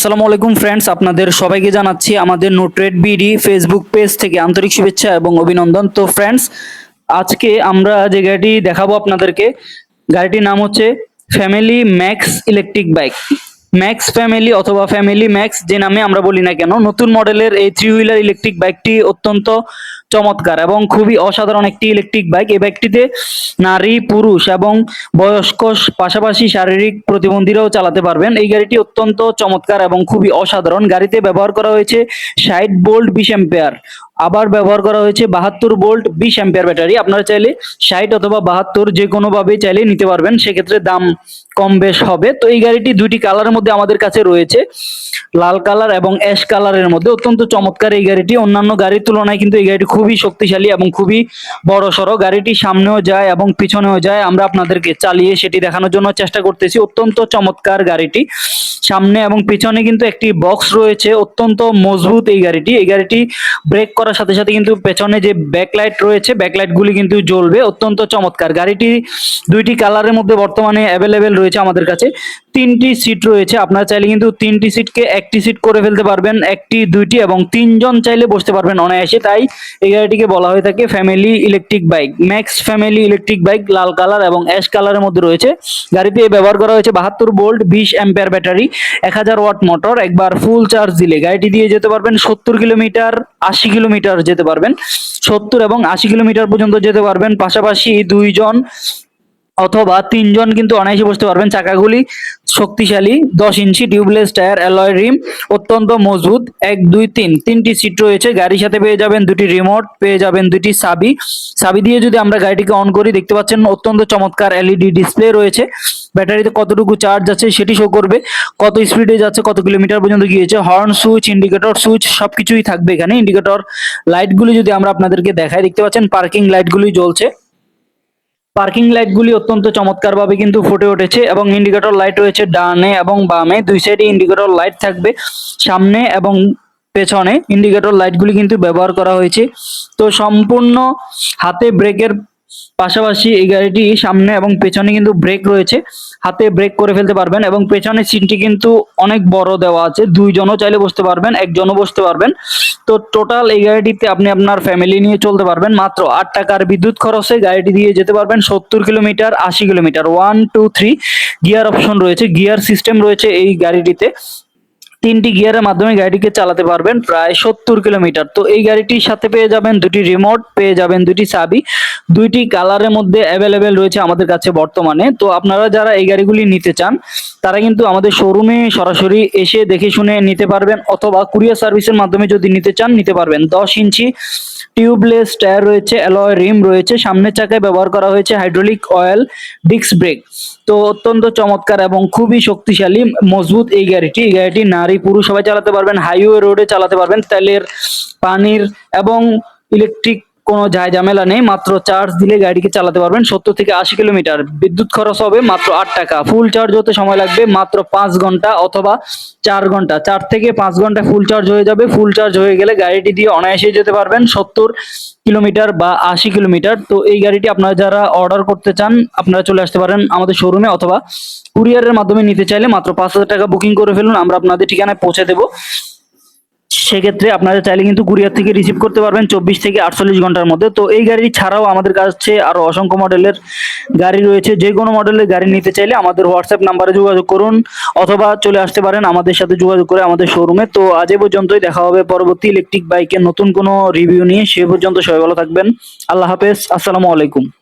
আসসালামু আলাইকুম ফ্রেন্ডস, আপনাদের সবাইকে জানাচ্ছি আমাদের নোট্রেড বিডি ফেসবুক পেজ থেকে আন্তরিক শুভেচ্ছা এবং অভিনন্দন। তো ফ্রেন্ডস, আজকে আমরা যে গাড়িটি দেখাবো আপনাদেরকে, গাড়িটির নাম হচ্ছে family max electric bike. Max family অথবা ফ্যামিলি ম্যাক্স যে নামে আমরা বলি না কেন, নতুন মডেলের এই থ্রি হুইলার ইলেকট্রিক বাইকটি অত্যন্ত চমৎকার এবং খুবই অসাধারণ একটি ইলেকট্রিক বাইক। এই বাইকটিতে নারী, পুরুষ এবং বয়স্ক পাশাপাশি শারীরিক প্রতিবন্ধীরাও চালাতে পারবেন। এই গাড়িটি অত্যন্ত চমৎকার এবং খুবই অসাধারণ। গাড়িতে ব্যবহার করা হয়েছে 60 ভোল্ট 20 অ্যাম্পিয়ার, আবার ব্যবহার করা হয়েছে 72 ভোল্ট 20 অ্যাম্পিয়ার ব্যাটারি। আপনারা চাইলে 60 অথবা 72 যে কোনো ভাবে চাইলে নিতে পারবেন, সেক্ষেত্রে দাম কম বেশ হবে। তো এই গাড়িটি দুইটি কালারের মধ্যে আমাদের কাছে রয়েছে, লাল কালার এবং অ্যাশ কালারের মধ্যে। অত্যন্ত চমৎকার এই গাড়িটি, অন্যান্য গাড়ির তুলনায় কিন্তু এই গাড়িটি খুবই শক্তিশালী এবং খুবই বড় সড়ো। গাড়িটি সামনেও যায় এবং পিছনেও যায়, আমরা আপনাদেরকে চালিয়ে সেটি দেখানোর জন্য চেষ্টা করতেছি। অত্যন্ত চমৎকার গাড়িটি, সামনে এবং পিছনে কিন্তু একটি বক্স রয়েছে, অত্যন্ত মজবুত এই গাড়িটি। এই গাড়িটি ব্রেক করার সাথে সাথে কিন্তু পেছনে যে ব্যাকলাইট রয়েছে, ব্যাকলাইট গুলি কিন্তু জ্বলবে। অত্যন্ত চমৎকার গাড়িটি দুইটি কালারের মধ্যে বর্তমানে অ্যাভেলেবেল রয়েছে আমাদের কাছে। তিনটি সিট রয়েছে, আপনারা চাইলে কিন্তু তিনটি সিটকে একটি সিট করে ফেলতে পারবেন, একটি দুইটি এবং তিনজন চাইলে বসতে পারবেন অনায়াসে। তাই এই গাড়িটিকে বলা হয়ে থাকে family electric bike. Max family electric bike লাল কালার এবং অ্যাশ কালারের মধ্যে রয়েছে। গাড়িতে ব্যবহার করা হয়েছে 72 volt 20 ampere battery, 1000 watt motor. একবার ফুল চার্জ দিলে গাড়িটি দিয়ে যেতে পারবেন 70 কিলোমিটার, 80 কিলোমিটার যেতে পারবেন, 70 এবং 80 কিলোমিটার পর্যন্ত যেতে পারবেন। পাশাপাশি দুইজন অথবা তিনজন কিন্তু অনায়াসে বসতে পারবেন। চাকাগুলি শক্তিশালী, 10 ইঞ্চি টিউবলেস টায়ার, অ্যালয় রিম, অত্যন্ত মজবুত। 1 2 3 তিনটি সিট রয়েছে। গাড়ির সাথে পেয়ে যাবেন দুটি রিমোট, পেয়ে যাবেন দুটি চাবি। চাবি দিয়ে যদি আমরা গাড়িটিকে অন করি, দেখতে পাচ্ছেন অত্যন্ত চমৎকার এলইডি ডিসপ্লে রয়েছে। ব্যাটারিতে কতটুকু চার্জ আছে সেটি শো করবে, কত স্পিডে যাচ্ছে, কত কিলোমিটার পর্যন্ত গিয়েছে। হর্ন সুইচ, ইন্ডিকেটর সুইচ সবকিছুই থাকবে এখানে। ইন্ডিকেটর লাইটগুলি যদি আমরা আপনাদেরকে দেখাই, দেখতে পাচ্ছেন পার্কিং লাইটগুলি জ্বলছে। পার্কিং লাইটগুলি অত্যন্ত চমৎকার ভাবে কিন্তু ফুটে উঠেছে এবং ইন্ডিকেটর লাইট রয়েছে ডানে এবং বামে, দুই সাইডে ইন্ডিকেটর লাইট থাকবে। সামনে এবং পেছনে ইন্ডিকেটর লাইটগুলি কিন্তু ব্যবহার করা হয়েছে। তো সম্পূর্ণ হাতে ব্রেকের পাশাপাশি এই গাড়িটি সামনে এবং পেছনে কিন্তু ব্রেক রয়েছে, হাতে ব্রেক করে ফেলতে পারবেন। এবং পেছনের সিটটি কিন্তু অনেক বড় দেওয়া আছে, দুইজনও চাইলে বসতে পারবেন, একজনও বসতে পারবেন। তো টোটাল এই গাড়িটিতে আপনি আপনার ফ্যামিলি নিয়ে চলতে পারবেন মাত্র 8 টাকার বিদ্যুৎ খরচে। গাড়িটি দিয়ে যেতে পারবেন 70 কিলোমিটার, 80 কিলোমিটার। 1 2 3 গিয়ার অপশন রয়েছে, গিয়ার সিস্টেম রয়েছে এই গাড়িটিতে। তিনটি গিয়ারের মাধ্যমে গাড়িটিকে চালাতে পারবেন প্রায় 70 কিলোমিটার। তো এই গাড়িটির সাথে পেয়ে যাবেন দুটি রিমোট, পেয়ে যাবেন দুটি চাবি। দুইটি কালারের মধ্যে অ্যাভেলেবেল রয়েছে আমাদের কাছে বর্তমানে। তো আপনারা যারা এই গাড়িগুলি নিতে চান, তারা কিন্তু আমাদের শোরুমে সরাসরি এসে দেখে শুনে নিতে পারবেন, অথবা কুরিয়ার সার্ভিসের মাধ্যমে যদি নিতে চান নিতে পারবেন। 10 ইঞ্চি টিউবলেস টায়ার রয়েছে, অ্যালয় রিম রয়েছে, সামনের চাকায় ব্যবহার করা হয়েছে হাইড্রোলিক অয়েল ডিস্ক ব্রেক। তো অত্যন্ত চমৎকার এবং খুবই শক্তিশালী মজবুত এই গাড়িটি। এই গাড়িটি নারী পুরুষ সবাই চালাতে পারবেন, হাইওয়ে রোডে চালাতে পারবেন। তেলের, পানির এবং ইলেকট্রিক কোনো ঝামেলা নেই। মাত্র চার্জ দিলে গাড়িকে চালাতে পারবেন 70 থেকে 80 কিলোমিটার। বিদ্যুৎ খরচ হবে মাত্র 8 টাকা। ফুল চার্জ হতে সময় লাগবে মাত্র 5 ঘন্টা অথবা 4 ঘন্টা। 4 থেকে 5 ঘন্টা ফুল চার্জ হয়ে যাবে। ফুল চার্জ হয়ে গেলে গাড়িটি দিয়ে অনায়াসে যেতে পারবেন 70 কিলোমিটার বা 80 কিলোমিটার। তো এই গাড়িটি আপনারা যারা অর্ডার করতে চান, আপনারা চলে আসতে পারেন আমাদের শোরুমে, অথবা কুরিয়ারের মাধ্যমে নিতে চাইলে মাত্র 5000 টাকা বুকিং করে ফেলুন, আমরা আপনাদের ঠিকানায় পৌঁছে দেবো। সেক্ষেত্রে আপনারা চাইলে কিন্তু কুরিয়ার থেকে রিসিভ করতে পারবেন 24 থেকে 48 ঘন্টার মধ্যে। তো এই গাড়ি ছাড়াও আমাদের কাছে আরো অসংখ্য মডেলের গাড়ি রয়েছে। যে কোনো মডেলের গাড়ি নিতে চাইলে আমাদের হোয়াটসঅ্যাপ নাম্বারে যোগাযোগ করুন, অথবা চলে আসতে পারেন আমাদের সাথে যোগাযোগ করে আমাদের শোরুমে। তো আজ এ পর্যন্তই, দেখা হবে পরবর্তী ইলেকট্রিক বাইকের নতুন কোনো রিভিউ নিয়ে। সে পর্যন্ত সবাই ভালো থাকবেন। আল্লাহ হাফেজ, আসসালামু আলাইকুম।